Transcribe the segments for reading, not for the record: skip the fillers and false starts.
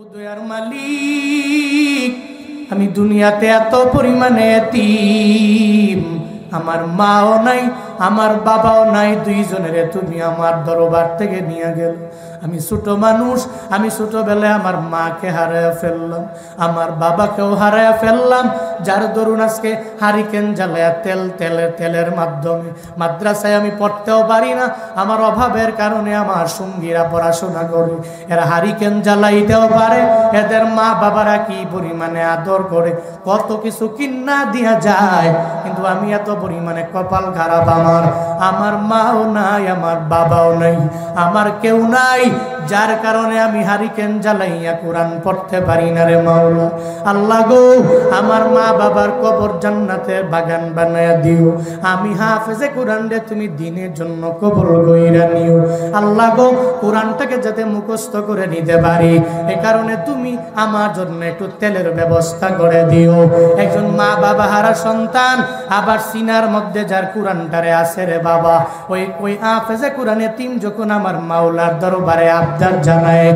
উদয়ার মালিক, আমি দুনিয়াতে এত পরিমাণে এতিম, আমার মাও নাই আমার বাবাও নাই, দুইজনের তুমি আমার দরবার থেকে নিয়ে গেল। আমি ছোট মানুষ, আমি ছোটবেলায় আমার মাকে হারায়া ফেললাম, আমার বাবাকেও হারায়া ফেললাম, যার দরুন আজকে হারিকেন জ্বালায়া তেলের মাধ্যমে মাদ্রাসায় আমি পড়তেও পারি না। আমার অভাবের কারণে আমার সঙ্গীরা পড়াশোনা করে, এরা হারিকেন জ্বালাইতেও পারে। এদের মা বাবারা কি পরিমাণে আদর করে, কত কিছু কিন্না দিয়া যায়, কিন্তু আমি এত পরিমাণে কপাল খারাপ। আমার মাও নাই, আমার বাবাও নাই, আমার কেউ নাই, যার কারণে আমি হারিকেন জ্বালাইয়া কোরআন পড়তে পারি না রে মাওলা। আল্লাহ গো, আমার মা বাবার কবর জান্নাতের বাগান বানায়া দিও। আমি হাফেজে কোরআন রে তুমি দিনের জন্য কবর গইরা নিও। আল্লাহ গো, কোরআনটাকে যাতে মুখস্থ করে নিতে পারি, এ কারণে তুমি আমার জন্য একটু তেলের ব্যবস্থা করে দিও। একজন মা বাবা হারা সন্তান, আবার সিনার মধ্যে যার কোরআনটারে আছে রে বাবা, ওই হাফেজে কোরআনে তিন যখন আমার মাওলার দরবারে আবদার জানায়,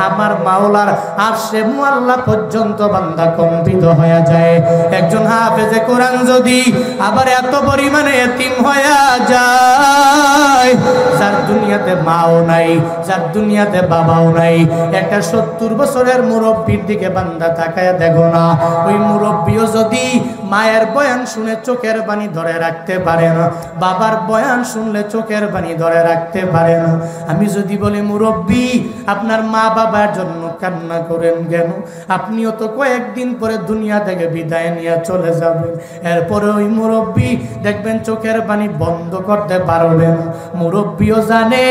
আমার মাওলার আরশে মুআল্লা পর্যন্ত বান্দা কম্পিত হয়ে যায়। একজন হাফেজে কোরআন যদি আবার এত পরিমাণে এতিম হয়ে যায়, যার দুনিয়াতে মাও নাই, যার দুনিয়াতে বাবাও নাই, একটা 70 বছরের মুরব্বীর দিকে বান্দা তাকায় দেখো না, ওই মুরব্বীও যদি মায়ের বয়ান শুনে চোখের পানি ধরে রাখতে পারে না, বাবার বয়ান শুনলে চোখের পানি ধরে রাখতে পারে না। আমি যদি বলি মুরব্বী আপনার মা বাবার জন্য কান্না করেন কেন, আপনিও তো কয়েকদিন পরে দুনিয়া থেকে বিদায় নিয়ে চলে যাবেন, এরপরে ওই মুরব্বী দেখবেন চোখের পানি বন্ধ করতে পারবেন। মুরব্বীও জানে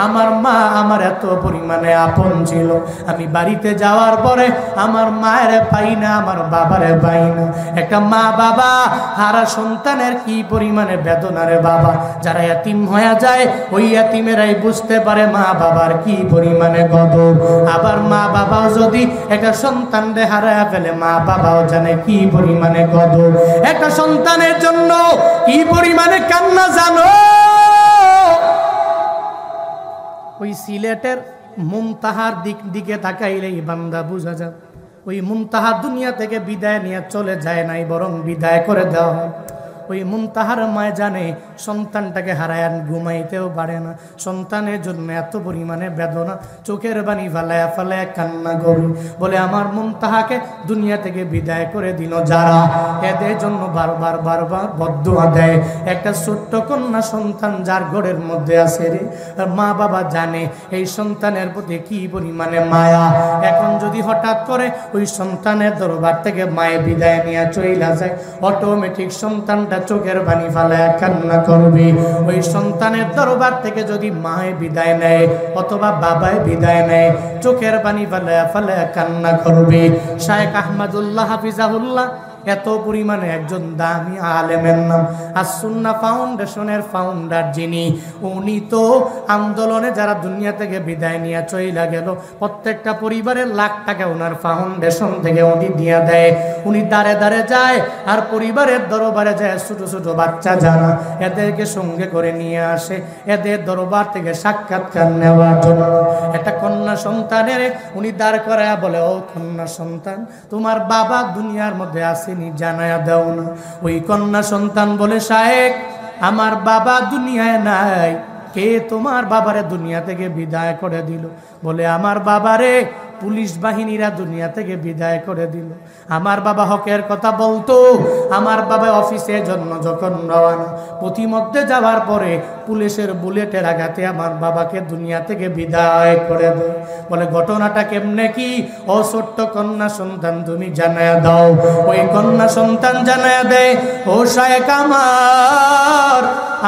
আমার মা আমার এত পরিমাণে আপন ছিল, আমি বাড়িতে যাওয়ার পরে আমার মায়ের পাই না, আমার বাবারে পাই না। একটা মা বাবা হারা সন্তানের কি পরিমাণে বেদনা রে বাবা। যারা এতিম হয়ে যায়, ওই এতিমেরাই বুঝতে পারে মা বাবার কি পরিমাণে কদর। আবার মা বাবাও যদি একটা সন্তানকে হারায় ফেলে, মা বাবাও জানে কি পরিমাণে কদর। একটা সন্তানের জন্য কি পরিমাণে কান্না জানো। ওই সিলেটের মুনতাহার দিকে তাকাইলেই বান্দা বুঝা যায়, ওই মুনতাহা দুনিয়া থেকে বিদায় নিয়ে চলে যায় নাই, বরং বিদায় করে দেওয়া হয়। ওই মুনতাহার মায় জানে সন্তানটাকে হারায় ঘুমাইতেও পারে না, সন্তানের জন্য এত পরিমাণে বেদনা, চোখের বাণী ফালায়া ফালায়া কান্না করে, বলে আমার মুনতাহাকে দুনিয়া থেকে বিদায় করে দিল যারা, এদের জন্য বারবার বারবার বদদুয়া দেয়। একটা ছোট্ট কন্যা সন্তান যার ঘরের মধ্যে আছে রে, মা বাবা জানে এই সন্তানের প্রতি কি পরিমাণে মায়া। এখন যদি হঠাৎ করে ওই সন্তানের দরবার থেকে মায়ে বিদায় নিয়ে চইলা যায়, অটোমেটিক সন্তানটা চোখের পানি ফালায়া কান্না করবে। ওই সন্তানের দরবার থেকে যদি মায়ে বিদায় নেয় অথবা বাবায় বিদায় নেয়, চোখের পানি ফালায়া ফালায়া কান্না করবে। শায়েখ আহমদুল্লাহ হাফিজাহুল্লাহ এত পরিমাণে একজন দামি আলেমের নাম, আস-সুন্নাহ ফাউন্ডেশনের ফাউন্ডার যিনি, উনি তো আন্দোলনে যারা দুনিয়া থেকে বিদায় নিয়ে চইলা গেল, প্রত্যেকটা পরিবারের লাখ টাকা ওনার ফাউন্ডেশন থেকে উনি দিয়ে দেয়। উনি দাঁড়ে দাঁড়ে যায় আর পরিবারের দরবারে যায়, ছোট ছোট বাচ্চা যারা, এদেরকে সঙ্গে করে নিয়ে আসে এদের দরবার থেকে সাক্ষাৎকার নেওয়ার জন্য। একটা কন্যা সন্তানের উনি দাঁড় করায় বলে, ও কন্যা সন্তান, তোমার বাবা দুনিয়ার মধ্যে আছে জানায়া দাও না। ওই কন্যা সন্তান বলে, শায়েখ আমার বাবা দুনিয়ায় নাই। কে তোমার বাবারে দুনিয়া থেকে বিদায় করে দিল? বলে আমার বাবারে পুলিশ বাহিনীরা দুনিয়া থেকে বিদায় করে দিল। আমার বাবা হকের কথা বলতো, আমার বাবা অফিসের জন্য যখন রওনা, পথিমধ্যে যাওয়ার পরে পুলিশের বুলেটের আঘাতে আমার বাবাকে দুনিয়া থেকে বিদায় করে দেয়। বলে ঘটনাটা কেমনে কি? ও ছোট্ট কন্যা সন্তান তুমি জানায়া দাও। ওই কন্যা সন্তান জানায়া দেয়, ও শায়েখ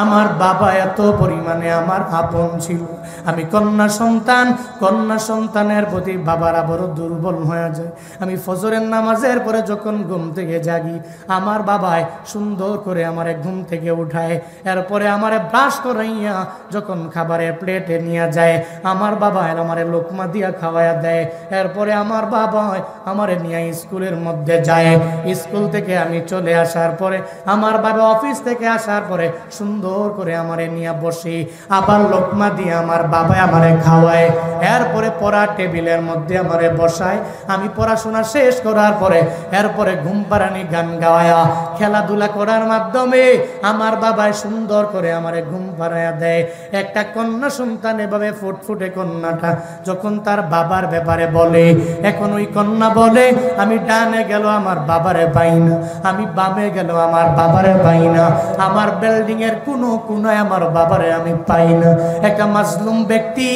আমার বাবা এত পরিমাণে আমার আপন ছিল, আমি কন্যা সন্তানের প্রতি বাবারা বড় দুর্বল হয়ে যায়। আমি ফজরের নামাজের পরে যখন ঘুম থেকে জাগি, আমার বাবাই সুন্দর করে আমারে ঘুম থেকে উঠায়, এরপরে আমারে ব্রাশ করাইয়া যখন খাবারের প্লেটে নিয়ে যায়, আমার বাবা আমারে লোকমা দিয়া খাওয়াইয়া দেয়। এরপরে আমার বাবা আমারে নিয়ে স্কুলের মধ্যে যায়। স্কুল থেকে আমি চলে আসার পরে, আমার বাবা অফিস থেকে আসার পরে সুন্দর করে আমারে নিয়ে বসে আবার লোকমা দিয়ে আমার বাবা আমারে খাওয়ায়। এরপরে পড়া টেবিলের মধ্যে মধ্যে আমারে বসায়, আমি পড়াশোনা শেষ করার পরে এরপরে ঘুম পাড়ানি গান গাওয়ায়া খেলাধুলা করার মাধ্যমে আমার বাবাই সুন্দর করে আমারে ঘুম পাড়ায়া দেয়। একটা কন্যা সন্তান এভাবে ফুটফুটে কন্যাটা যখন তার বাবার ব্যাপারে বলে, এখন ওই কন্যা বলে আমি ডানে গেল আমার বাবারে পাই না, আমি বামে গেল আমার বাবারে পাই না, আমার বিল্ডিং এর কোনো কোনায় আমার বাবারে আমি পাই না। একটা মাজলুম ব্যক্তি,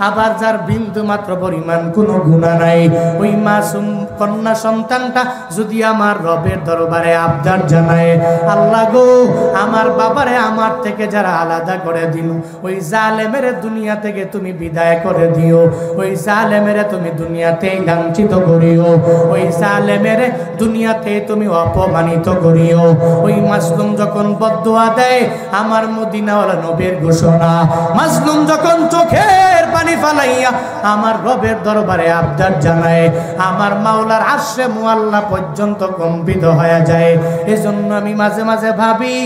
আবার যার বিন্দু মাত্র পরিমাণ কোনো গুনাহ নাই, ওই মাসুম কন্যা সন্তানটা যদি আমার রবের দরবারে আবদার জানায়, আল্লাহ গো আমার বাবারে আমার থেকে যারা আলাদা করে দিল, ওই জালেমের দুনিয়া থেকে তুমি বিদায় করে দিও, ওই জালেমের তুমি দুনিয়াতে লাঞ্ছিত করিও, ওই জালেমের দুনিয়াতে তুমি অপমানিত করিও। ওই মাজলুম যখন বদদুয়া দেয়, আমার মদিনাওয়ালা নবীর ঘোষণা, মাজলুম যখন চোখের পানি ফালাইয়া আমার রবের দরবারে আবদার জানায়, আমার মাওলার আরশে মুআল্লা পর্যন্ত কম্পিত হয়ে যায়। এজন্য আমি মাঝে মাঝে ভাবি,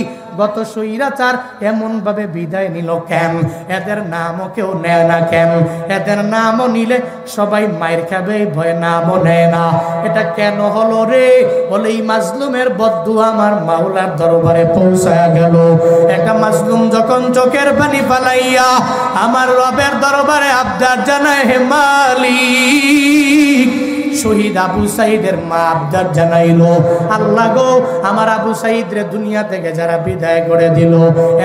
গত স্বৈরাচার এমন ভাবে বিদায় নিল কেন? এদের নামও কেউ নেয় না কেন? এদের নামও নিলে সবাই মায়ের খাবে, ভয় নামও নেয় না। এটা কেন হলো রে? বলে এই মাজলুমের বদদুয়া আমার মাওলার দরবারে পৌঁছায়া গেল। একটা মাজলুম যখন চোখের পানি ফালাইয়া আমার রবের দরবারে আবদার জানায়, হে মালিক, শহীদ আবু সাইদের মা আবদার জানাইলো, আল্লাহ গো আমার আবু সাইদ রে দুনিয়া থেকে যারা বিদায় করে দিল,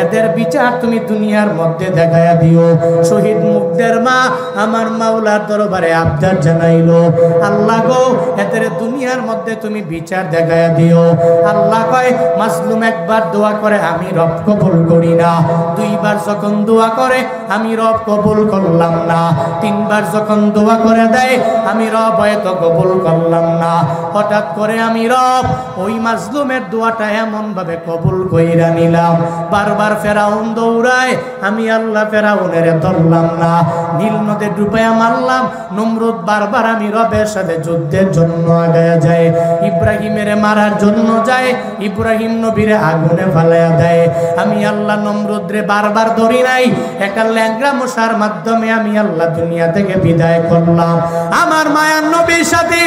এদের বিচার তুমি দুনিয়ার মধ্যে দেখায়া দিও। শহীদ মুগ্ধের মা আমার মাওলার দরবারে আবদার জানাইলো, আল্লাহ গো এদের দুনিয়ার মধ্যে তুমি বিচার দেখায়া দিও। আল্লাহ কয়, মাজলুম একবার দোয়া করে আমি রব কবুল করি না, দুইবার যখন দোয়া করে আমি রব কবুল করলাম না, তিনবার যখন দোয়া করে দেয় আমি রব হয়তো কবুল করলাম না। হঠাৎ করে আমি রব ওই মাজলুমের দোয়াটা এমন ভাবে কবুল কইরা নিলাম, বারবার ফেরাউন দৌড়ায়, আমি আল্লাহ ফেরাউনের ধরলাম না, নীল নদে ডুবাইয়া মারলাম, নমরুদ বারবার আমি রবের সাথে যুদ্ধের জন্য আগায়া যায়, ইব্রাহিমের মারার জন্য যায়, ইব্রাহিম নবীরে আগুনে ফালাইয়া দেয়, আমি আল্লাহ নমরুদরে বারবার ধরি নাই, একটা ল্যাংড়া মশার মাধ্যমে আমি আল্লাহ দুনিয়া থেকে বিদায় করলাম। আমার মায়ার নবীর সাথে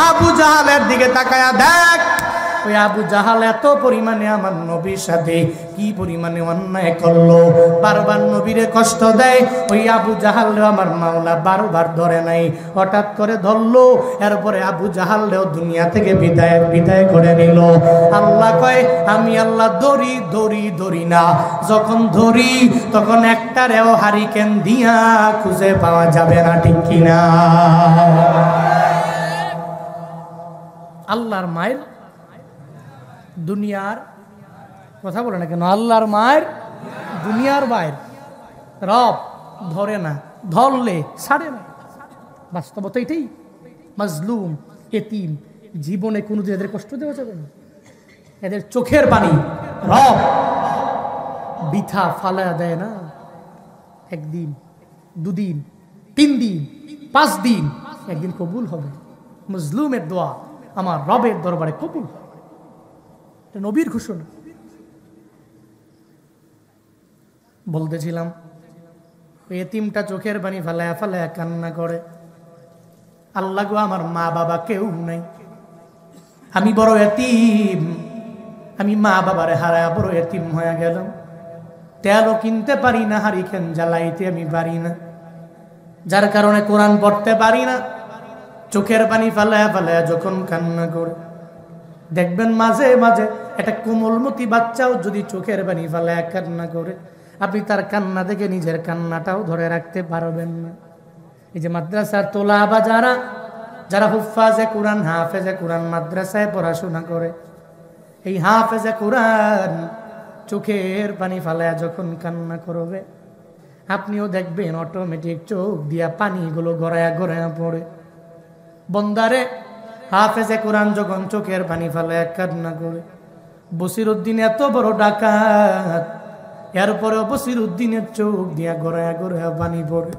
আবু জাহালের দিকে তাকায়া দেখ, ওই আবু জাহাল এত পরিমাণে আমার নবীর সাথে কি পরিমাণে অন্যায় করলো, বারবার নবীরে কষ্ট দেয়। ওই আবু জাহালরেও আমার মাওলা বারবার ধরে নাই, হঠাৎ করে ধরলো, এরপরে আবু জাহালরেও দুনিয়া থেকে বিদায় করে নিল। আল্লাহ কয়, আমি আল্লাহ ধরি না, যখন ধরি তখন একটারেও হারিকেন দিয়া খুঁজে পাওয়া যাবে না, ঠিক কিনা? আল্লাহর মায়ের দুনিয়ার কথা বলে না কেন? আল্লাহর মায়ের দুনিয়ার বাইর রব ধরে না, ধরলে ছাড়ে না। বাস্তবতা এটাই। মাজলুম, এতিম, জীবনে কোনোদিন এদের কষ্ট দেওয়া যাবে না। এদের চোখের পানি রব বৃথা ফালায়া দেয় না। একদিন, দুদিন, 3 দিন, 5 দিন, একদিন কবুল হবে। মাজলুমের দোয়া আমার রবের দরবারে কবুল। এটা নবীর ঘোষণা। বলতেছিলাম, ওই এতিমটা চোখের পানি ফালায়া ফালায়া কান্না করে, আল্লাহ গো আমার মা বাবা কেউ নাই, আমি বড় এতিম, আমি মা বাবারে হারায়া বড় এতিম হয়ে গেলাম, তেলও কিনতে পারি না, হারিকেন জ্বালাইতে আমি পারি না, যার কারণে কোরআন পড়তে পারি না। চোখের পানি ফালায়া ফালায়া যখন কান্না করে, দেখবেন মাঝে মাঝে একটা কোমলমতি বাচ্চাও যদি চোখের পানি ফালায়া কান্না করে, আপনি তার কান্না দেখে নিজের কান্নাটাও ধরে রাখতে পারবেন না। এই যে মাদ্রাসার তোলাবা যারা হুফাজে কোরআন, হাফেজে কোরআন মাদ্রাসায় পড়াশোনা করে, এই হাফেজে কোরআন চোখের পানি ফালায়া যখন কান্না করবে, আপনিও দেখবেন অটোমেটিক চোখ দিয়া পানিগুলো গড়ায়া গড়ায়া পড়ে। বন্দারে হাফেজে কোরআন যখন চোখের পানি ফালায়া কান্না করে, বসিরউদ্দিন এত বড় ডাকাত, এরপরেও বসিরউদ্দিনের চোখ দিয়া গড়ায়া গড়ায়া পানি পড়ে।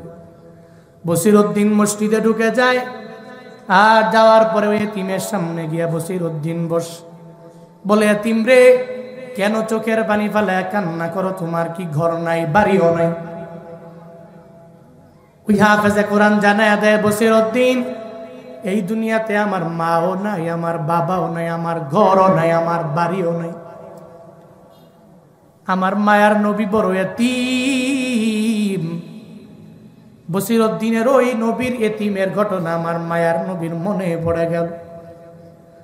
বসিরউদ্দিন মসজিদে ঢুকে যায়, আর যাওয়ার পরে ওই এতিমের সামনে গিয়া বসিরউদ্দিন বলে, এতিম রে, কেন চোখের পানি ফালায়া কান্না করো? তোমার কি ঘর নাই, বাড়িও নাই? ওই হাফেজে কোরআন জানায়া দেয়, বসিরউদ্দিন এই দুনিয়াতে আমার মাও নাই, আমার বাবাও নাই, আমার ঘরও নাই, আমার বাড়িও নাই। আমার মায়ার নবী বড় এতিম। বসিরউদ্দিনের ওই নবীর এতিমের ঘটনা আমার মায়ার নবীর মনে পড়ে গেল।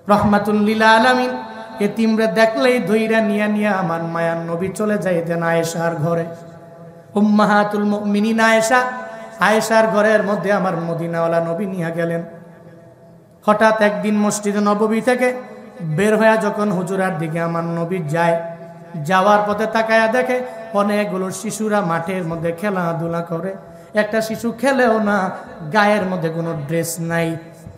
রহমাতুল লিল আলামিন এতিমরে দেখলেই ধইরা নিয়া নিয়া আমার মায়ার নবী চলে যাইতেন আয়েশার ঘরে। উম্মাহাতুল মুমিনিন আয়েশা, আয়েশার ঘরের মধ্যে আমার মদিনাওয়ালা নবী নিয়ে গেলেন। হঠাৎ একদিন মসজিদে নববী থেকে বের হয়ে যখন হুজুরার দিকে আমার নবী যায়, যাওয়ার পথে তাকায়া দেখে অনেকগুলো শিশুরা মাঠের মধ্যে খেলাধুলা করে। একটা শিশু খেলেও না, গায়ের মধ্যে কোনো ড্রেস নাই,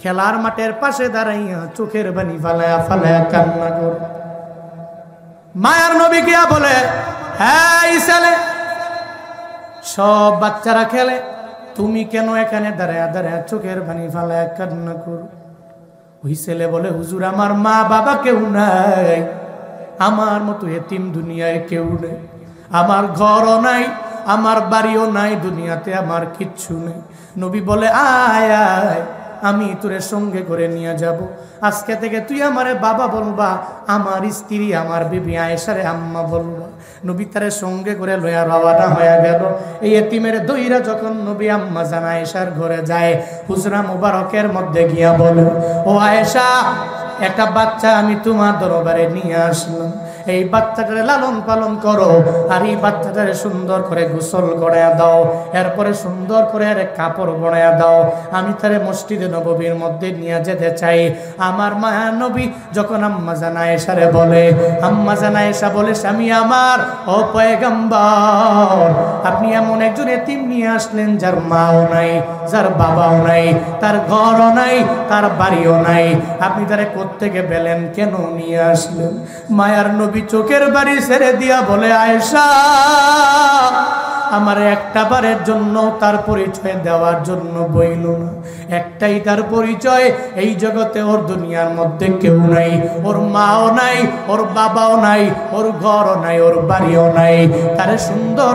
খেলার মাঠের পাশে দাঁড়াইয়া চোখের বানি ফালায়া ফালায়া কান্না করে। মায়ার নবী গিয়া বলে, এই ছেলে, সব বাচ্চারা খেলে, তুমি কেন এখানে দাঁড়ায়া দাঁড়ায়া চোখের বানি ফালায়া কান্না করো? ওই ছেলে বলে, হুজুর আমার মা বাবা কেউ নাই, আমার মতো এতিম দুনিয়ায় কেউ নেই, আমার ঘরও নাই, আমার বাড়িও নাই, দুনিয়াতে আমার কিচ্ছু নেই। নবী বলে, আয় আয়, আমি তোরে সঙ্গে করে নিয়ে যাব। আজকে থেকে তুই আমারে বাবা বলবা, আমার স্ত্রী আমার বিবি আয়েশারে আম্মা বলবা। নবী তারে সঙ্গে করে লয়া রওয়ানা হয়ে গেল। এই এতিমের দইরা যখন নবী আম্মা জান আয়েশার ঘরে যায়, হুজরা মুবারকের মধ্যে গিয়া বলে, ও আয়েশা, একটা বাচ্চা আমি তোমার দরবারে নিয়ে আসলাম, এই বাচ্চাটারে লালন পালন করো, আর এই বাচ্চাটারে সুন্দর করে গোসল করাইয়া দাও, এরপরে সুন্দর করে আরে কাপড় পরাইয়া দাও, আমি তারে মসজিদে নববীর মধ্যে নিয়ে যেতে চাই। আমার মায়া নবী যখন আম্মা জান আয়েশারে বলে, আম্মা জান আয়েশা বলে, স্বামী আমার, ও পয়গম্বর, আপনি এমন একজন এতিম নিয়ে আসলেন যার মাও নাই, যার বাবাও নাই, তার ঘরও নাই, তার বাড়িও নাই, আপনি তারে কোত্থেকে পেলেন, কেন নিয়ে আসলেন? মায়ার নবী চোখের বাড়ি ছেড়ে দিয়া বলে, আয়েশা, আমার একটা বারের জন্য তার পরিচয় দেওয়ার জন্য বইল না, একটাই তার পরিচয়, এই জগতে ওর দুনিয়ার মধ্যে কেউ নাই, ওর মাও নাই, ওর বাবাও নাই, ওর ঘরও নাই, ওর বাড়িও নাই, তারে সুন্দর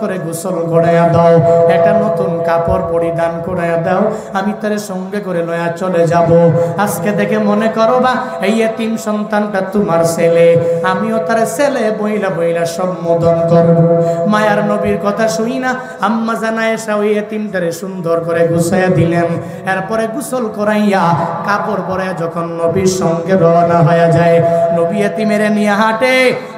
করে গোসল করাইয়া দাও, একটা নতুন কাপড় পরিধান করাইয়া দাও, আমি তারে সঙ্গে করে লয়া চলে যাব। আজকে থেকে মনে করো বা এই এতিম সন্তানটা তোমার ছেলে, আমিও তার ছেলে বইলা বইলা সম্বোধন করব। মায়ার নবীর কথা শুই না আম্মা জান আয়েশা ওই এতিমটারে সুন্দর করে গুছাইয়া দিলেন। এরপরে গোসল করাইয়া কাপড় পরাইয়া যখন নবীর সঙ্গে রওনা হয়ে যায়, নবী এতিমের নিয়ে হাঁটে,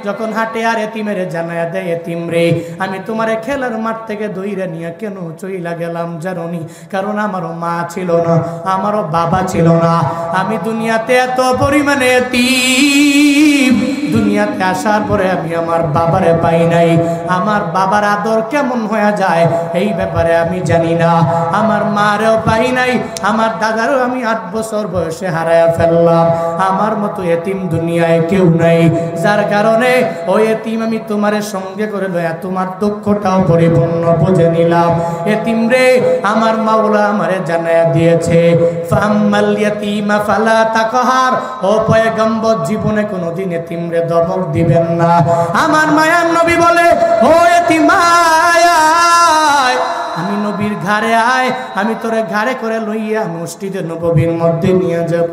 যখন হাঁটে আর এতিমের জানায়া দেয়, এতিম রে, আমি তোমারে খেলার মাঠ থেকে দইরা নিয়ে কেন চইলা গেলাম জানোনি? কারণ আমারও মা ছিল না, আমারও বাবা ছিল না, আমি দুনিয়াতে এত পরিমাণে এতিম, দুনিয়াতে আসার পরে আমি আমার বাবারে পাই নাই, আমার বাবার আদর কেমন হয়ে যায় এই ব্যাপারে আমি জানি না, আমার মারেও পাই নাই, আমার দাদারও আমি 8 বছর বয়সে হারায়া ফেললাম, আমার মতো এতিম দুনিয়ায় কেউ নাই, যার কারণে ওই এতিম আমি তোমারে সঙ্গে করে লয়া তোমার দুঃখটাও পরিপূর্ণ বুঝে নিলাম। এতিম রে, আমার মাওলা আমারে জানায়া দিয়েছে, ফাম্মাল ইয়াতীমা ফালা তাকহার, ও পয়গম্বর জীবনে কোনোদিন এতিম রে দমক দিবেন না। আমার মায়ার নবী বলে, ও এতিম আয়, আমি নবীর ঘাড়ে আয়, আমি তোরে ঘাড়ে করে লইয়া মসজিদে নববীর মধ্যে নিয়ে যাব।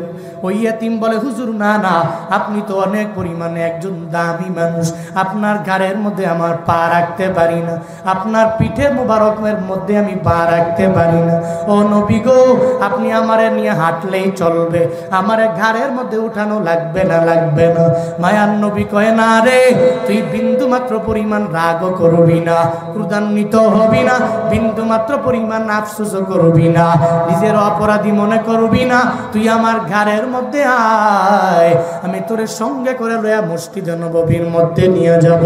ওই এতিম বলে, হুজুর না না, আপনি তো অনেক পরিমাণে একজন দামি মানুষ, আপনার ঘাড়ের মধ্যে আমার পা রাখতে পারি না, আপনার পিঠে মোবারকের মধ্যে আমি পা রাখতে পারি না, ও নবী গো, আপনি আমারে নিয়ে হাঁটলেই চলবে, আমারে ঘাড়ের মধ্যে উঠানো লাগবে না, লাগবে না। মায়ার নবী কয়, না রে, তুই বিন্দু মাত্র পরিমাণ রাগও করবি না, ক্রোধান্বিত হবি না, বিন্দু মাত্র পরিমাণ আফসোসও করবি না, নিজের অপরাধী মনে করবি না, তুই আমার ঘাড়ের মধ্যে আয়, আমি তোরে সঙ্গে করে লয়া মসজিদে নববীর মধ্যে নিয়ে যাব।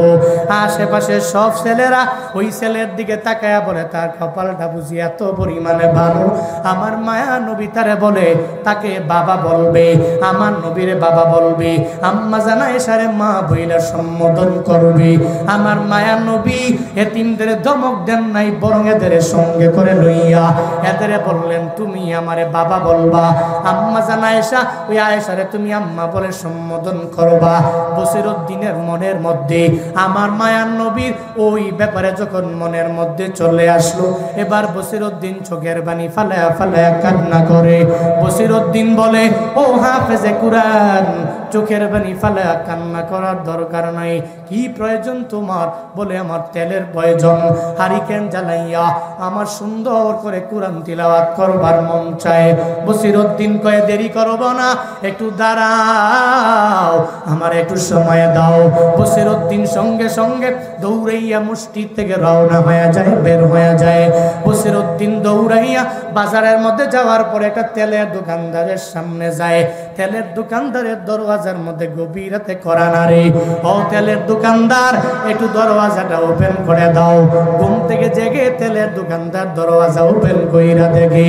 আশেপাশে সব ছেলেরা ওই ছেলের দিকে তাকায়া বলে, তার কপালটা বুঝি এত পরিমাণে ভালো। আমার মায়া নবী তারে বলে, তাকে বাবা বলবে, আমার নবীরে বাবা বলবে, আম্মা জান আয়েশারে মা বইলা সম্বোধন করবে। আমার মায়া নবী এতিমদের ধমক দেন নাই, বরং এদের ছেলেরে সঙ্গে করে লইয়া এদের বললেন, তুমি আমারে বাবা বলবা, আম্মা জান আয়েশা, ওই আয়েশারে তুমি আম্মা বলে সম্বোধন করবা। বসিরউদ্দিনের মনের মধ্যে আমার মায়ার নবীর ওই ব্যাপারে যখন মনের মধ্যে চলে আসলো, এবার বসিরউদ্দিন চোখের পানি ফালায়া ফালায়া কান্না করে। বসিরউদ্দিন বলে, ও হাফেজে কুরআন, চোখের পানি ফালায়া কান্না করার দরকার নাই, কি প্রয়োজন তোমার? বলে, আমার তেলের প্রয়োজন, হারিকেন জ্বালাইয়া আমার সুন্দর করে কুরআন তিলাওয়াত করবার মন চায়। বসিরউদ্দিন কয়ে, দেরি করব না, একটু দাঁড়াও, আমার একটু সময় দাও। বসিরউদ্দিন সঙ্গে সঙ্গে দৌড়াইয়া মসজিদ থেকে রওনা হয়ে যায়, বের হয়ে যায়। বসিরউদ্দিন দৌড়াইয়া বাজারের মধ্যে যাওয়ার পরে একটা তেলের দোকানদারের সামনে যায়। তেলের দোকানদারের দরওয়াজার মধ্যে গভীর রাতে করা নারে, ও তেলের দোকানদার, একটু দরওয়াজাটা ওপেন করে দাও। ঘুম থেকে জেগে তেলের দোকানদার দরওয়াজা ওপেন কইরা দেখে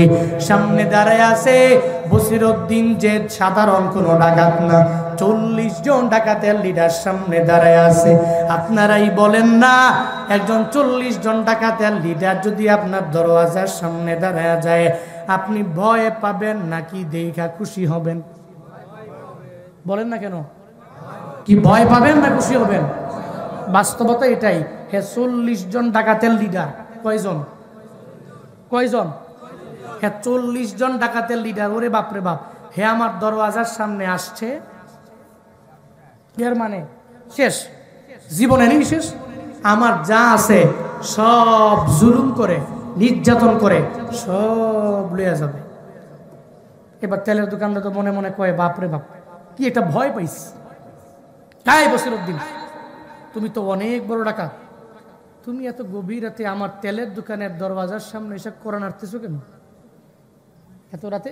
সামনে দাঁড়ায় আছে বসিরউদ্দিন, যে সাধারণ কোনো ডাকাত না, 40 জন ডাকাতের লিডার সামনে দাঁড়ায় আছে। আপনারাই বলেন না, একজন 40 জন ডাকাতের লিডার যদি আপনার দরওয়াজার সামনে দাঁড়ায় যায়, আপনি ভয় পাবেন নাকি দেখা খুশি হবেন? বলেন না কেন? কি ভয় পাবেন না খুশি হবেন? বাস্তবতা এটাই। হে 40 জন ডাকাতের লিডার, কয়জন? কয়জন? হ্যাঁ, 40 জন ডাকাতের লিডার। ওরে বাপরে বাপ, হে আমার দরওয়াজার সামনে আসছে, এর মানে শেষ, জীবনেরই শেষ। আমার যা আছে সব জুলুম করে, নির্যাতন করে সব লইয়া যাবে। এবার তেলের দোকানদার তো মনে মনে কয়, বাপরে বাপ, কি এটা ভয় পাইস? তাই বসিরউদ্দিন, তুমি তো অনেক বড় ডাকাত, তুমি এত গভীর রাতে আমার তেলের দোকানের দরওয়াজার সামনে এসে কোরআন আনতেছো কেন? এত রাতে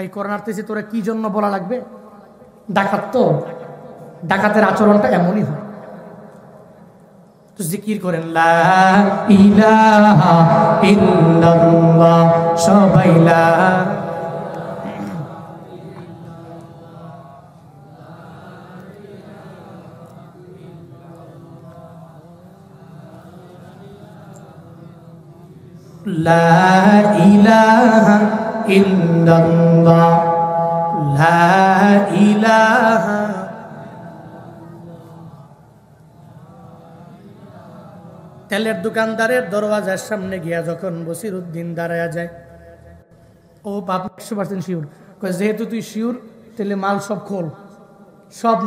এই কোরআন আনতেছি, তোরা কি জন্য বলা লাগবে? ডাকাত তো, ডাকাতের আচরণটা এমনই হয়। তো জিকির করেন, লা ইলাহা ইল্লাল্লাহ, সবাই লা লা ইলাহা ইল্লাল্লাহ, লা ইলাহা। তেলের দোকানদারের দরওয়াজার সামনে গিয়া যখন বসিরউদ্দিন দাঁড়ায়া যায়, ও বাপ 100% শিওর, যেহেতু তুই শিওর, তাহলে মাল সব খোল, সব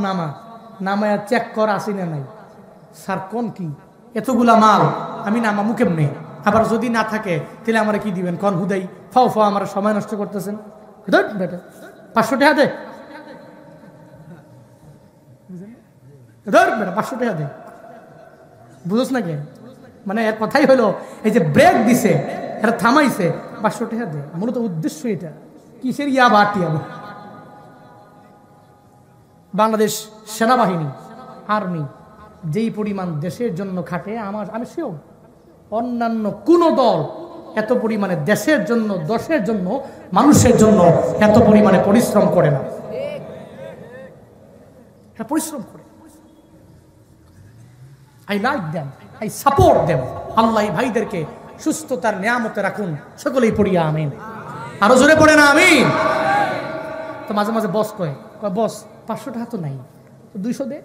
নামায়া চেক কর আসি না নাই। স্যার কোন কি এতগুলা মাল আমি নামামু কেমনে? আবার যদি না থাকে তাহলে আমার কি দিবেন? কন হুদাই ফাও ফাও আমার সময় নষ্ট করতেছেন। 500 টাকা দে, 500 টাকা দে, বুঝোস না কে? মানে এর কথাই হলো, এই যে ব্রেক দিছে, এটা থামাইছে, 500 টাকা দে। মূলত উদ্দেশ্য এটা, কিসের ইয়াবা টিয়াবা? বাংলাদেশ সেনাবাহিনী, আর্মি যেই পরিমাণ দেশের জন্য খাটে, আমি শিওর অন্যান্য কোন দল এত পরিমাণে দেশের জন্য, দশের জন্য, মানুষের জন্য এত পরিমাণে পরিশ্রম করে না। পরিশ্রম করে। I like them, I support them. Allah এই ভাইদেরকে সুস্থতার নিয়ামতে রাখুন, সকলেই পড়িয়া আমিন। আরো জোরে পড়ে না আমিন। তো মাঝে মাঝে বস কয়, বস 500 টাকা তো নাই, তো 200 দে।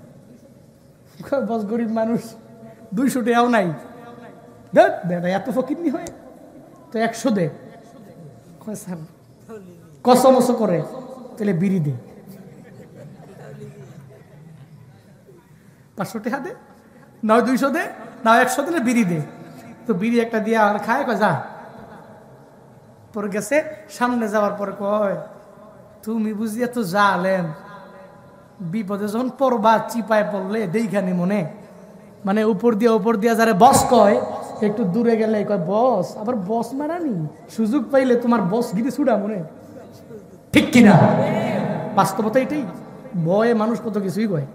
বস গরিব মানুষ, 200 টাকাও নাই, বেটা এত ফকিরনি হয়, তো 100 দে। কসমস করে, তাহলে বিড়ি দে, 500 টাকা দে, নয় 200 দে, না 100 দিলে বিড়ি দে। তো বিড়ি একটা দিয়ে আর খায়, কয় যা। পরে গেছে, সামনে যাওয়ার পরে কয়, তুমি বুঝি এত জালেম, বিপদে যখন পড়বা চিপায় পড়লে দেইখানি মনে, মানে উপর দিয়া যারা বস কয়, একটু দূরে গেলে কয় বস, আবার বস মারানি, সুযোগ পাইলে তোমার বস গিরি ছুড়া মনে, ঠিক কিনা? বাস্তবতা এটাই। ভয়ে মানুষ কত কিছুই কয়।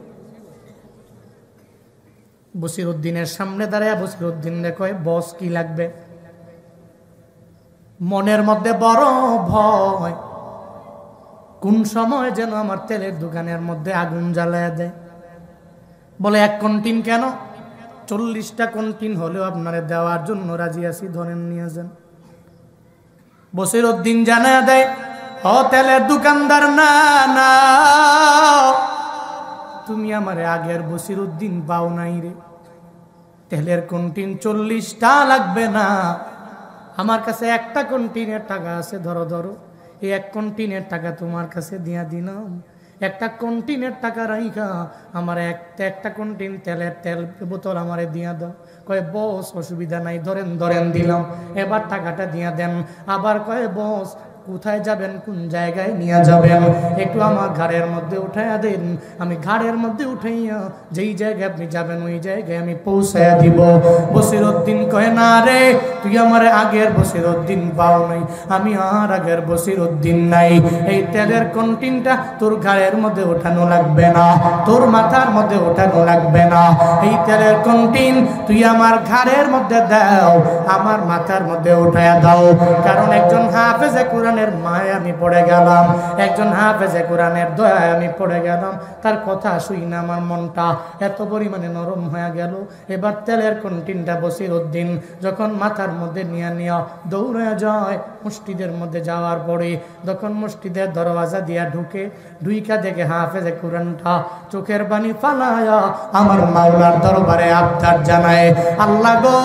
বসিরউদ্দিনের সামনে দাঁড়ায় বসিরউদ্দিন কয়, বস কি লাগবে? মনের মধ্যে বড় ভয়, কোন সময় যেন আমার তেলের দোকানের মধ্যে আগুন জ্বালায় দেয়। বলে 1 কন্টিন কেন? 40টা কন্টিন হলেও আপনারে দেওয়ার জন্য রাজি আছি, ধরেন নিয়ে যান। বসিরউদ্দিন জানায়া দেয়, ও তেলের দোকানদার, না না, তুমি আমারে আগের বসিরউদ্দিন পাও নাই রে। তেলের কন্টিন 40টা লাগবে না, আমার কাছে একটা কন্টিনের টাকা আছে, ধরো ধরো, এই 1 কন্টিনের টাকা তোমার কাছে দিয়া দিলাম। একটা কন্টিনের টাকা রাইখা আমার একটা কন্টিন তেল বোতল আমারে দিয়া দাও। কয় বস অসুবিধা নাই, ধরেন ধরেন দিলাম, এবার টাকাটা দিয়া দেন। আবার কয় বস কোথায় যাবেন, কোন জায়গায় নিয়ে যাবেন, একটু আমার ঘাড়ের মধ্যে উঠাইয়া দেন। আমি ঘাড়ের মধ্যে উঠাইয়া যেই জায়গায় আপনি যাবেন ওই জায়গায় আমি পৌঁছাইয়া দিব। বসিরউদ্দিন কয়, না রে, তুই আমার আগের বসিরউদ্দিন পাও নাই, আমি আর আগের বসিরউদ্দিন নাই। এই তেলের কন্টিনটা তোর ঘাড়ের মধ্যে ওঠানো লাগবে না, তোর মাথার মধ্যে ওঠানো লাগবে না। এই তেলের কন্টিন তুই আমার ঘাড়ের মধ্যে দাও, আমার মাথার মধ্যে উঠাইয়া দাও। কারণ একজন হাফেজে কোরআনের মায় আমি পড়ে গেলাম, একজন হাফেজে কোরআনের দয়ায় আমি পড়ে গেলাম। তার কথা শুই না আমার মনটা এত পরিমাণে নরম হয়ে গেল। এবার তেলের কন্টিনটা বসিরউদ্দিন যখন মাথার মধ্যে নিয়ে দৌড়ে যায়, মসজিদের মধ্যে যাওয়ার পরে যখন মসজিদের দরওয়াজা দিয়া ঢুইকা দেখে হাফেজে কোরআনটা চোখের পানি ফালায়া আমার মাওলার দরবারে আবদার জানায়, আল্লাহ গো,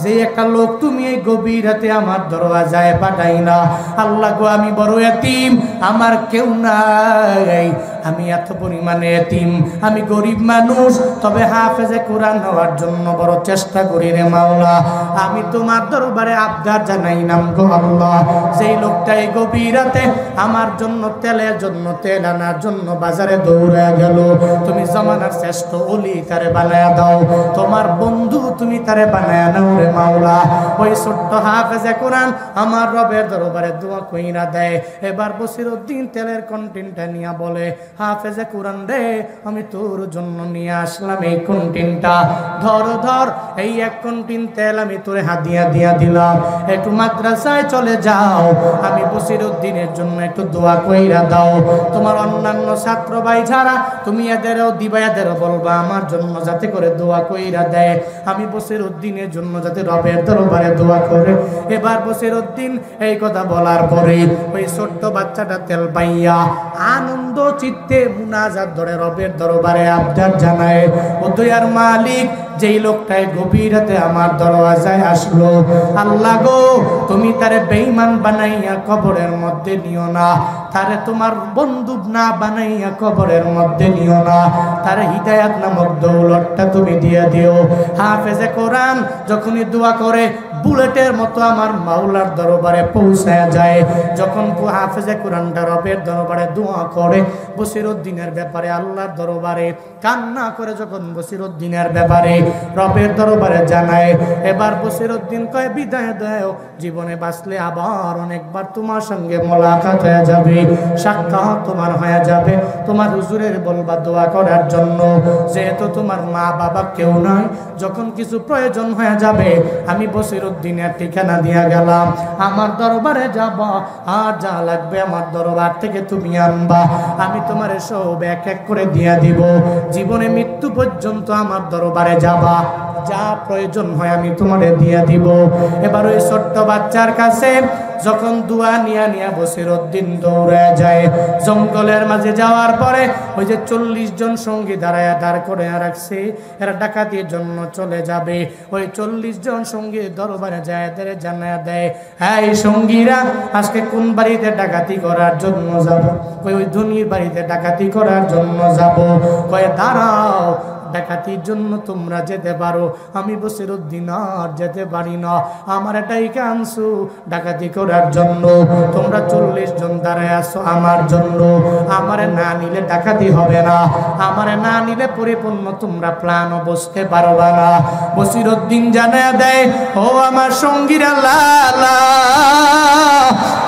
যে একটা লোক তুমি এই গভীর রাতে আমার দরওয়াজায় পাঠাই না, আল্লাহ গো, আমি বড় এতিম, আমার কেউ নাই, আমি এত পরিমাণে এতিম, আমি গরিব মানুষ, তবে হাফেজে কোরআন হওয়ার জন্য বড় চেষ্টা করি রে মাওলা। আমি তোমার দরবারে আবদার জানাই নাম গো আল্লাহ, যেই লোকটা এই গভীর রাতে আমার জন্য তেলের জন্য তেল আনার জন্য বাজারে দৌড়ে গেল, তুমি জমানার শ্রেষ্ঠ ওলি তারে বানায়া দাও, তোমার বন্ধু তুমি তারে বানায়া নাও রে মাওলা। ওই ছোট্ট হাফেজে কোরআন আমার রবের দরবারে দোয়া কইরা দেয়। এবার বসিরউদ্দিন তেলের কন্টিনটা নিয়ে বলে, হাফেজে কোরআন রে, আমি তোর জন্য নিয়ে আসলাম এই কন্টিনটা, ধর ধর, এই 1 কন্টিন তেল আমি তোরে হাদিয়া দিয়া দিলাম, একটু মাদ্রাসায় চলে যাও, আমি বসিরউদ্দিনের জন্য একটু দোয়া কইরা দাও। তোমার অন্যান্য ছাত্র ভাই যারা, তুমি এদেরও দিবা, এদেরও বলবা আমার জন্য যাতে করে দোয়া কইরা দেয়, আমি বসিরউদ্দিনের জন্য যাতে রবের দরবারে দোয়া করে। এবার বসিরউদ্দিন এই কথা বলার পরে ওই ছোট্ট বাচ্চাটা তেল পাইয়া আনন্দ চিত্তে মুনাজাত ধরে রবের দরবারে আবদার জানায়, ও দয়ার মালিক, যেই লোকটাই গভীর রাতে আমার দরওয়াজায় আসলো, আল্লাহ গো, তুমি তারে বেঈমান বানাইয়া কবরের মধ্যে নিও না, তারে তোমার বন্ধু না বানাইয়া কবরের মধ্যে নিও না, তারে হিদায়াত নামক দৌলতটা তুমি দিয়ে দিও। হাফেজে কোরআন যখনই দোয়া করে বুলেটের মতো আমার মাওলার দরবারে পৌঁছায় যায়। যখন হাফেজে কোরআনটা রবের দরবারে দোয়া করে বসিরউদ্দিনের ব্যাপারে, আল্লাহর দরবারে কান্না করে যখন বসিরউদ্দিনের ব্যাপারে রবের দরবারে জানায়, এবার বসিরউদ্দিন কয়, বিদায় দাও, জীবনে বাঁচলে আবার অনেকবার তোমার সঙ্গে মোলাকাত হয়ে যাবে, সাক্ষাৎ তোমার হয়ে যাবে, তোমার হুজুরের বলবা দোয়া করার জন্য, যেহেতু তোমার মা বাবা কেউ নাই, যখন কিছু প্রয়োজন হয়ে যাবে আমি বসিরউদ্দিনের ঠিকানা দিয়া গেলাম, আমার দরবারে যাব, আর যা লাগবে আমার দরবার থেকে তুমি আনবা, আমি তোমার সব এক এক করে দিয়া দিব, জীবনে মৃত্যু পর্যন্ত আমার দরবারে যাবা, যা প্রয়োজন হয় আমি তোমারে দিয়া দিব। এবার ওই ছোট্ট বাচ্চার কাছে যখন দোয়া নিয়া বসিরউদ্দিন দৌড়ে যায়, জঙ্গলের মাঝে যাওয়ার পরে ওই যে 40 জন সঙ্গী দাঁড় করে রাখছে, এরা ডাকাতির জন্য চলে যাবে, ওই 40 জন সঙ্গী দরবারে যায়, এদের জানায়া দেয়, এই সঙ্গীরা, আজকে কোন বাড়িতে ডাকাতি করার জন্য যাব? ওই ধনীর বাড়িতে ডাকাতি করার জন্য যাব। কয়ে দাঁড়াও, ডাকাতির জন্য তোমরা যেতে পারো, আমি বসিরউদ্দিন আর যেতে পারি না, আমার এটাই আনছো ডাকাতি করার জন্য, তোমরা 40 জন দাঁড়ায় আসো আমার জন্য, আমারে না নিলে ডাকাতি হবে না, আমারে না নিলে পরিপূর্ণ তোমরা প্ল্যানও বসতে পারবা না। বসিরউদ্দিন জানায়া দেয়, ও আমার সঙ্গীরা, লালা,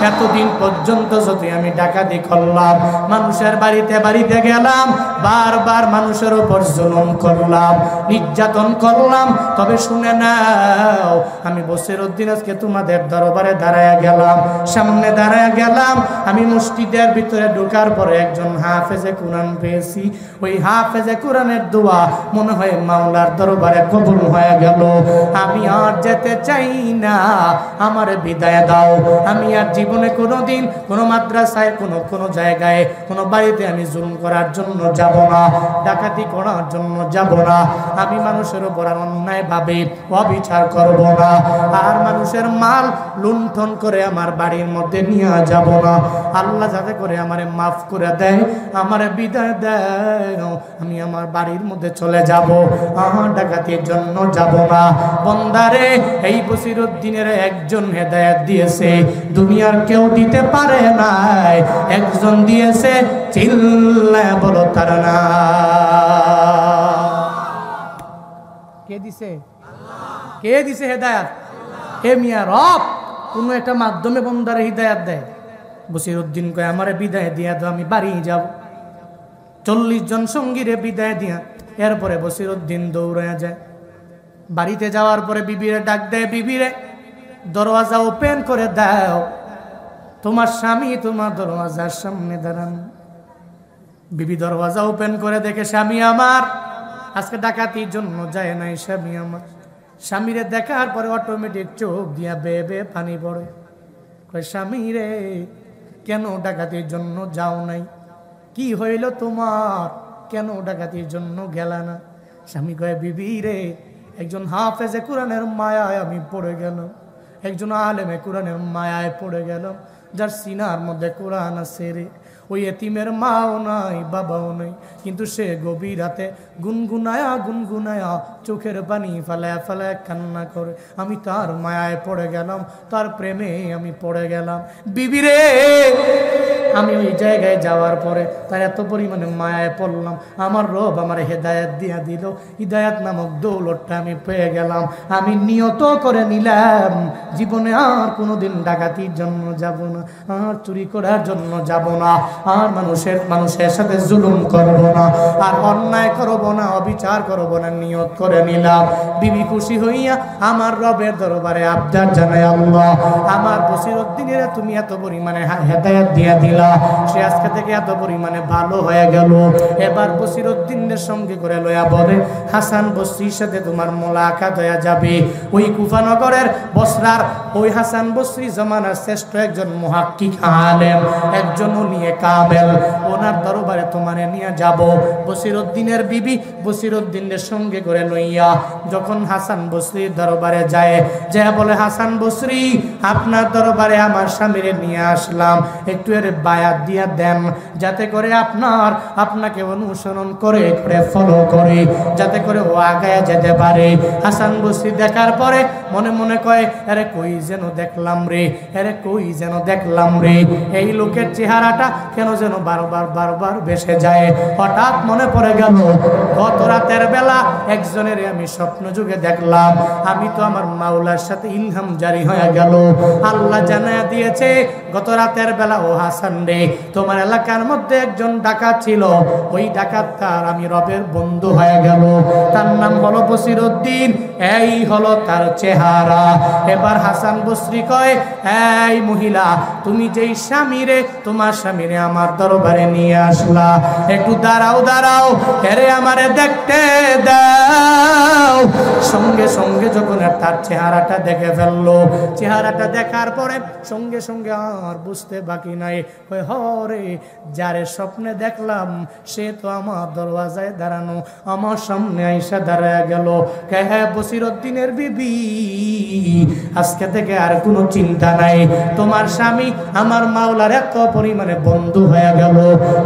এতদিন পর্যন্ত যদি আমি ডাকাতি করলাম, মানুষের বাড়িতে গেলাম, বারবার মানুষের উপর জুলুম করলাম, নির্যাতন করলাম, তবে শুনে নাও, আমি বসিরউদ্দিন আজকে তোমাদের দরবারে দাঁড়ায়া গেলাম, সামনে দাঁড়ায়া গেলাম। আমি মসজিদের ভিতরে ঢোকার পরে একজন হাফেজে কোরআন পেয়েছি। ওই হাফেজে কোরআনের দোয়া মনে হয় মাওলার দরবারে কবুল হয়ে গেল। আমি আর যেতে চাই না, আমার বিদায় দাও। আমি আর জীবনে কোনোদিন কোনো মাদ্রাসায়, কোনো জায়গায়, কোনো বাড়িতে আমি জুলুম করার জন্য যাব না, ডাকাতি করার জন্য যাব না। আমি মানুষের উপর অন্যায়ভাবে অবিচার করব না, আর মানুষের মাল লুণ্ঠন করে আমার বাড়ির মধ্যে নিয়ে যাব না। আল্লাহ যাতে করে আমারে মাফ করে দেয়, আমারে বিদায় দেয়, আমি আমার বাড়ির মধ্যে চলে যাব, আমার ডাকাতির জন্য যাব না। বন্দারে, এই বসিরউদ্দিনের একজন হেদায়েত দিয়েছে, দুনিয়ার কেউ দিতে পারে নাই, একজন দিয়েছে, চিল্লায় বলো তার না। কে দিছে? কে দিছে হেদায়েত? হে মিয়া, রব কোন একটা মাধ্যমে বন্দারে হিদায়াত দেয়। বসিরউদ্দিন কয় আমারে বিদায় দিয়া দাও, আমি বাড়ি যাব। 40 জন সঙ্গীরে বিদায় দিয়া এরপরে বসিরউদ্দিন দৌড়ায় যায়। বাড়িতে যাওয়ার পরে বিবিরে ডাক দেয়, বিবিরে দরওয়াজা ওপেন করে দাও, তোমার স্বামী তোমার দরওয়াজার সামনে দাঁড়ান। বিবি দরওয়াজা ওপেন করে দেখে স্বামী আমার আজকে ডাকাতির জন্য যায় নাই। স্বামী আমার, স্বামীরে দেখার পরে অটোমেটিক চোখ দিয়া বেয়ে বেয়ে পানি পড়ে। কয় স্বামী রে, কেন ডাকাতির জন্য যাও নাই? কি হইল তোমার? কেন ডাকাতির জন্য গেলা না? স্বামী কয় বিবি রে, একজন হাফেজে কোরআনের মায়ায় আমি পড়ে গেলাম, একজন আলেমে কোরআনের মায়ায় পড়ে গেলাম, যার সিনার মধ্যে কোরআন আছে রে। ওই এতিমের মাও নাই, বাবাও নাই, কিন্তু সে গভীর রাতে গুনগুনায়া গুনগুনায়া চোখের পানি ফেলায় ফেলায় কান্না করে। আমি তার মায়ায় পড়ে গেলাম, তার প্রেমে আমি পড়ে গেলাম। বিবিরে, আমি ওই জায়গায় যাওয়ার পরে তার এত পরিমাণে মায়ায় পড়লাম, আমার রব আমার হেদায়েত দিয়া দিল, হিদায়াত নামক দৌলতটা আমি পেয়ে গেলাম। আমি নিয়ত করে নিলাম জীবনে আর কোনোদিন ডাকাতির জন্য যাব না, আর চুরি করার জন্য যাব না, আর মানুষের সাথে জুলুম করব না, আর অন্যায় করব না, অবিচার করব না, নিয়ত করে নিলাম। বিবি খুশি হইয়া আমার রবের দরবারে আবদার জানায়, আল্লাহ আমার বসিরউদ্দিনের তুমি এত পরিমাণে হেদায়েত দিয়া দিলা, সে আজকে থেকে এত পরিমাণে ভালো হয়ে গেল। এবার বসিরউদ্দিনের সঙ্গে করে লয়া বলে, হাসান বসরির সাথে তোমার মোলাকাত হয়ে যাবে। ওই কুফানগরের বসরার ওই হাসান বসরি জামানার শ্রেষ্ঠ একজন মুহাক্কিক আলেম, একজন ওলিয়ে কামেল, ওনার দরবারে তোমারে নিয়ে যাব। বসিরউদ্দিনের বিবি বসিরউদ্দিনের সঙ্গে করে লইয়া যখন হাসান বসরির দরবারে যায়, বলে হাসান বসরি, আপনার দরবারে আমার স্বামীরে নিয়ে আসলাম, একটু এর বায়াত দিয়া দেন, যাতে করে আপনাকে অনুসরণ করে ফলো করে, যাতে করে ও আগায় যেতে পারে। হাসান বসরি দেখার পরে মনে মনে কয়, আরে কই যেন দেখলাম রে, আরে কই যেন দেখলাম রে, এই লোকের চেহারাটা কেন যেন বারবার ভেসে যায়। হঠাৎ মনে পড়ে গেল, গত রাতের বেলা একজনের আমি স্বপ্ন যুগে দেখলাম, আমি তো আমার মাওলার সাথে ইলহাম জারি হয়ে গেল, আল্লাহ জানায়া দিয়েছে গত রাতের বেলা, ও হাসান রে, তোমার এলাকার মধ্যে একজন ডাকাত ছিল, ওই ডাকাতটার আমি রবের বন্ধু হয়ে গেল, তার নাম হলো বসিরউদ্দিন, এই হলো তার চেহারা। এবার হাসান বসরি কয়, এই মহিলা, তুমি যেই স্বামীরে, তোমার স্বামীরে আমার দরবারে নিয়ে আসলা, একটু দাঁড়াও, এরে আমারে দেখতে দাও। সঙ্গে সঙ্গে যখন তার চেহারাটা দেখে ফেললো, চেহারাটা দেখার পরে সঙ্গে সঙ্গে আর বুঝতে বাকি নাই, হরে যারে স্বপ্নে দেখলাম সে তো আমার দরওয়াজায় দাঁড়ানো, আমার সামনে আইসা দাঁড়ায় গেল। হ্যাঁ বসিরউদ্দিনের বিবি, আজকে থেকে আর কোনো চিন্তা নাই, তোমার স্বামী আমার মাওলার এত পরিমাণে বন্ধু হয়ে গেল।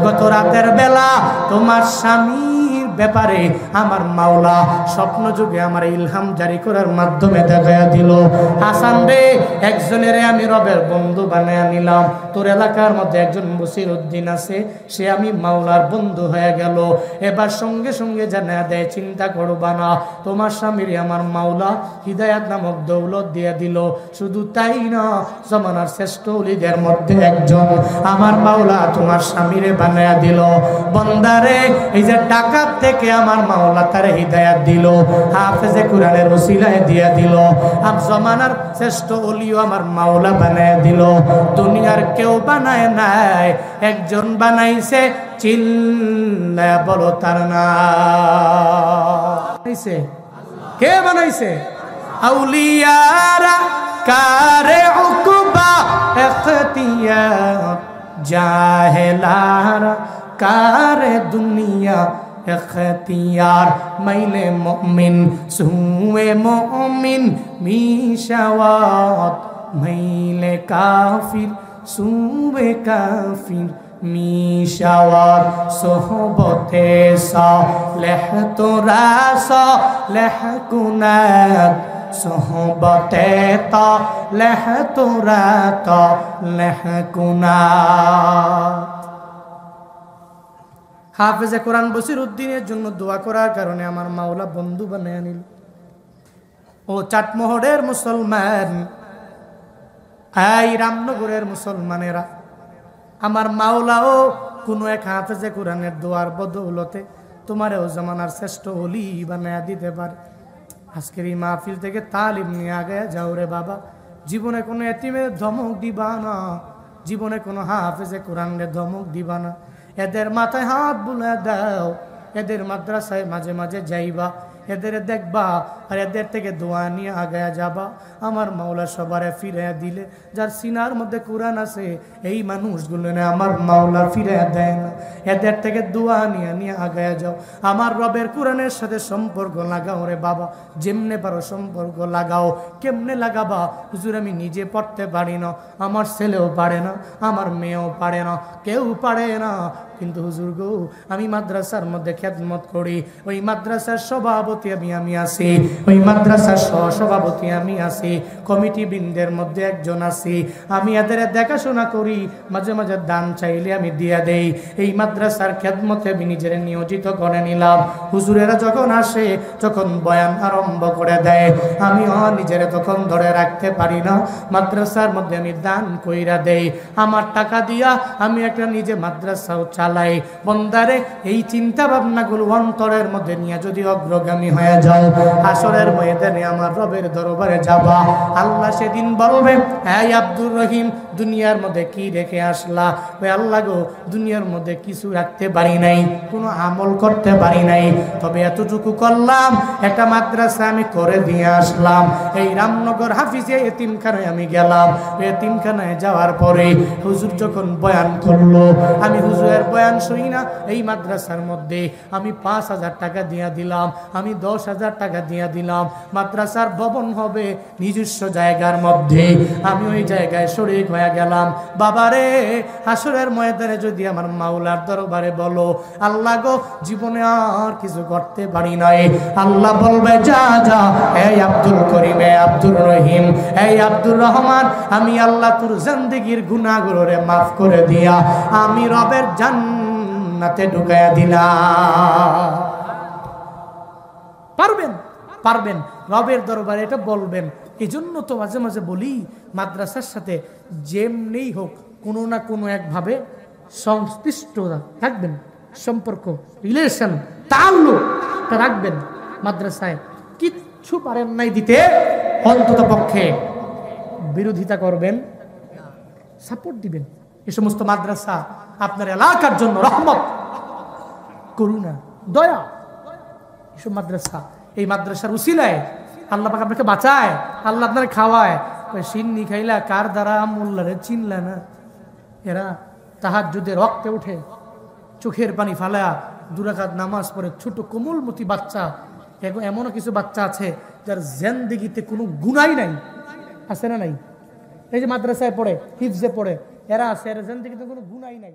গত রাতের বেলা তোমার স্বামীর ব্যাপারে আমার মাওলা স্বপ্ন যুগে আমার ইলহাম জারি করার মাধ্যমে দেখা দিল, হাসান রে, একজনের আমি রবের বন্ধু বানায় নিলাম, তোর এলাকার মধ্যে একজন বসিরউদ্দিন আছে, সে আমি মাওলার বন্ধু হয়ে গেল। এবার সঙ্গে সঙ্গে জানা দেয়, চিন্তা করবা না, তোমার স্বামীর আমার মাওলা হিদায়াত নামক দৌলত দিয়ে দিল। শুধু তাই না, জমানার শ্রেষ্ঠ ওলিদের মধ্যে একজন আমার মাওলা তোমার স্বামীরে বানায় দিল। বন্দারে, এই যে ডাকাত থেকে আমার মাওলা তারে হিদায়াত দিল, হাফেজে কোরআনের ওসিলায় দিয়া দিল, আম জমানার শ্রেষ্ঠ ওলিও আমার মাওলা বানায় দিল। দুনিয়ার কেউ বানায় নাই, একজন বানাইছে, চিল্লায়া বলো তার নাম। কে বানাইছে? আউলিয়ারা কারে উকবা ইখতিয়ার, জাহেলারা কারে দুনিয়া ইখতিয়ার। মাইলে মুমিন সুয়ে মুমিন মিশাওয়াত, মাইলে কাফির সুয়ে কাফির মিশাওয়াত। সোহবতে সালেহ তোরা সালেহ কুনাত, সোহবতে তালেহ তোরা তালেহ কুনাত। হাফেজে কোরআন বসির উদ্দিনের জন্য দোয়া করার কারণে আমার মাওলা বন্ধু বানিয়ে নিল। ও চাটমোহরের মুসলমান, এই রামনগরের মুসলমানেরা, আমার মাওলাও কোনো এক হাফেজে কোরআনের দোয়ার বদৌলতে তোমারও জমানার শ্রেষ্ঠ ওলি বানায়া দিতে পারে। আজকের এই মাহফিল থেকে তালিম নিয়ে আগে যাও রে বাবা। জীবনে কোনো এতিমের ধমক দিবা না, জীবনে কোনো হাফেজে কোরআনের ধমক দিবা না। এদের মাথায় হাত বুলা দাও, এদের মাদ্রাসায় মাঝে মাঝে যাইবা, এদের দেখবা আর এদের থেকে দোয়া নিয়ে আগায়া যাবা। আমার মাওলা সবারে ফিরে দিলে, যার সিনার মধ্যে কোরআন আছে এই মানুষগুলো না আমার মাওলা ফিরে দেয় না। এদের থেকে দোয়া নিয়ে নিয়ে আগায়া যাও। আমার রবের কোরআনের সাথে সম্পর্ক লাগাও রে বাবা, যেমনে পারো সম্পর্ক লাগাও। কেমনে লাগাবা? হুজুর আমি নিজে পড়তে পারি না, আমার ছেলেও পারে না, আমার মেয়েও পারে না, কেউ পারে না, কিন্তু হুজুর গো আমি মাদ্রাসার মধ্যে খেদমত করি, ওই মাদ্রাসার সভাপতি আমি আছি, ওই মাদ্রাসার সহসভাপতি আমি আছি, কমিটি বৃন্দের মধ্যে একজন আছি, আমি এদের দেখাশোনা করি, মাঝে মাঝে দান চাইলে আমি দিয়া দেই। এই মাদ্রাসার খেদমতে আমি নিজের নিয়োজিত করে নিলাম। হুজুরেরা যখন আসে, যখন বয়ান আরম্ভ করে দেয়, আমি নিজের তখন ধরে রাখতে পারি না, মাদ্রাসার মধ্যে আমি দান কইরা দেই। আমার টাকা দিয়া আমি একটা নিজে মাদ্রাসাও চালাই। বন্দারে এই চিন্তা ভাবনাগুলো অন্তরের মধ্যে নিয়ে যদি অগ্রগামী হয়ে যাও, হাসরের ময়দানে আমার রবের দরবারে যাবা। আল্লাহ সেদিন বলবে, হ্যাঁ আব্দুর রহিম দুনিয়ার মধ্যে কি রেখে আসলা? ওই আল্লাহ গো দুনিয়ার মধ্যে কিছু রাখতে পারি নাই, কোনো আমল করতে পারি নাই, তবে এতটুকু করলাম, একটা মাদ্রাসা আমি করে দিয়ে আসলাম। এই রামনগর হাফিজে এতিমখানায় আমি গেলাম। এতিমখানায় যাওয়ার পরে হুজুর যখন বয়ান করলো, আমি হুজুরের বয়ান শুনি না, এই মাদ্রাসার মধ্যে আমি 5,000 টাকা দিয়া দিলাম, আমি 10,000 টাকা দিয়া দিলাম। মাদ্রাসার ভবন হবে নিজস্ব জায়গার মধ্যে, আমি ওই জায়গায় শরীক হয়ে গেলাম। বাবারে হাসরের ময়দানে যদি আমার মাওলার দরবারে বলো, আল্লাহ গো জীবনে আর কিছু করতে পারি নাই, আল্লাহ বলবে যা যা এই আব্দুল করিম, এই আব্দুর রহিম, এই আব্দুর রহমান, আমি আল্লাহ তোর জিন্দেগীর গুনাহগুলোরে মাফ করে দিয়া আমি রবের জান্নাতে ঢুকাইয়া দিলাম। পারবেন? পারবেন। রবের দরবারে এটা বলবেন। এই জন্য তো মাঝে মাঝে বলি, মাদ্রাসার সাথে যেমনি হোক কোনো না কোনো একভাবে সংশ্লিষ্টতা রাখবেন, সম্পর্ক, রিলেশন, তাল্লুক রাখবেন। মাদ্রাসায় কিচ্ছু পারেন নাই দিতে, অন্তত পক্ষে বিরোধিতা করবেন, সাপোর্ট দিবেন। এই সমস্ত মাদ্রাসা আপনার এলাকার জন্য রহমত, করুণা, দয়া। এসব মাদ্রাসা, এই মাদ্রাসার উসিলায় আল্লাহ পাক আপনাকে বাঁচায়, আল্লাহ আপনাকে খাওয়ায়। সিন্নি খাইলা কার দ্বারা মোল্লারে চিনলা না? এরা তাহাজ্জুদে রক্তে উঠে, চোখের পানি ফালা, 2 রাকাত নামাজ পড়ে, ছোট কোমলমতি বাচ্চা। এমনও কিছু বাচ্চা আছে যার জিন্দেগিতে কোনো গুনাই নাই, আছে না নাই? এই যে মাদ্রাসায় পড়ে, হিফজে পড়ে, এরা আছে, এর জিন্দেগিতে কোনো গুনাই নাই।